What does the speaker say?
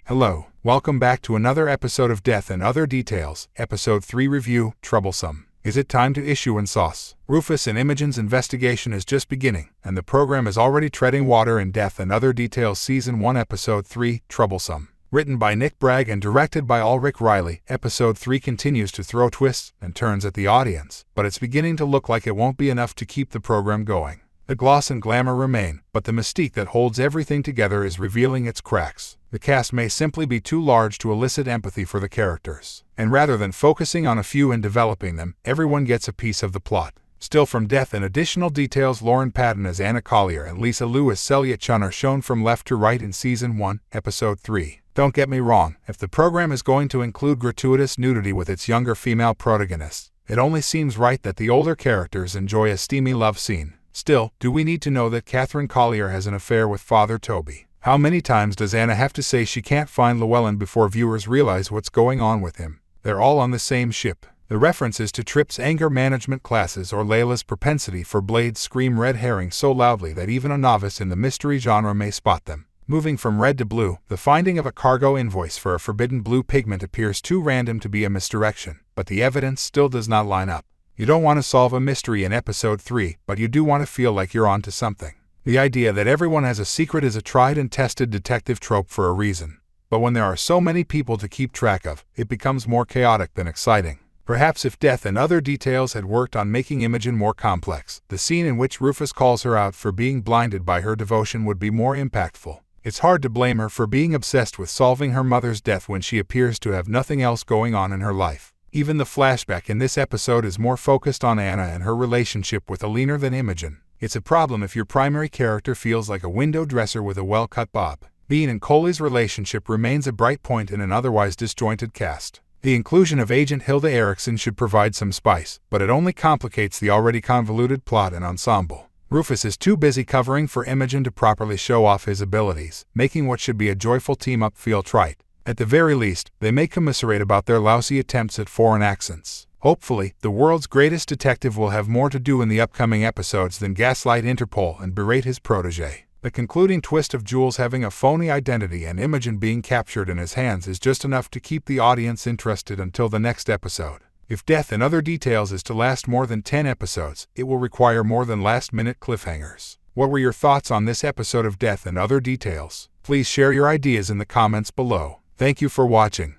Hello, welcome back to another episode of Death and Other Details, Episode 3 Review, Troublesome. Is it time to issue and sauce? Rufus and Imogen's investigation is just beginning, and the program is already treading water in Death and Other Details Season 1 Episode 3, Troublesome. Written by Nick Bragg and directed by Ulrich Riley, Episode 3 continues to throw twists and turns at the audience, but it's beginning to look like it won't be enough to keep the program going. The gloss and glamour remain, but the mystique that holds everything together is revealing its cracks. The cast may simply be too large to elicit empathy for the characters, and rather than focusing on a few and developing them, everyone gets a piece of the plot. Still from Death and Additional Details, Lauren Patton as Anna Collier and Lisa Liu as Celia Chun are shown from left to right in Season 1, Episode 3. Don't get me wrong, if the program is going to include gratuitous nudity with its younger female protagonists, it only seems right that the older characters enjoy a steamy love scene. Still, do we need to know that Catherine Collier has an affair with Father Toby? How many times does Anna have to say she can't find Llewellyn before viewers realize what's going on with him? They're all on the same ship. The references to Tripp's anger management classes or Layla's propensity for blades scream red herring so loudly that even a novice in the mystery genre may spot them. Moving from red to blue, the finding of a cargo invoice for a forbidden blue pigment appears too random to be a misdirection, but the evidence still does not line up. You don't want to solve a mystery in Episode 3, but you do want to feel like you're onto something. The idea that everyone has a secret is a tried and tested detective trope for a reason. But when there are so many people to keep track of, it becomes more chaotic than exciting. Perhaps if Death and Other Details had worked on making Imogen more complex, the scene in which Rufus calls her out for being blinded by her devotion would be more impactful. It's hard to blame her for being obsessed with solving her mother's death when she appears to have nothing else going on in her life. Even the flashback in this episode is more focused on Anna and her relationship with Alina than Imogen. It's a problem if your primary character feels like a window dresser with a well-cut bob. Bean and Coley's relationship remains a bright point in an otherwise disjointed cast. The inclusion of Agent Hilda Erickson should provide some spice, but it only complicates the already convoluted plot and ensemble. Rufus is too busy covering for Imogen to properly show off his abilities, making what should be a joyful team-up feel trite. At the very least, they may commiserate about their lousy attempts at foreign accents. Hopefully, the world's greatest detective will have more to do in the upcoming episodes than gaslight Interpol and berate his protege. The concluding twist of Jules having a phony identity and Imogen being captured in his hands is just enough to keep the audience interested until the next episode. If Death and Other Details is to last more than 10 episodes, it will require more than last-minute cliffhangers. What were your thoughts on this episode of Death and Other Details? Please share your ideas in the comments below. Thank you for watching.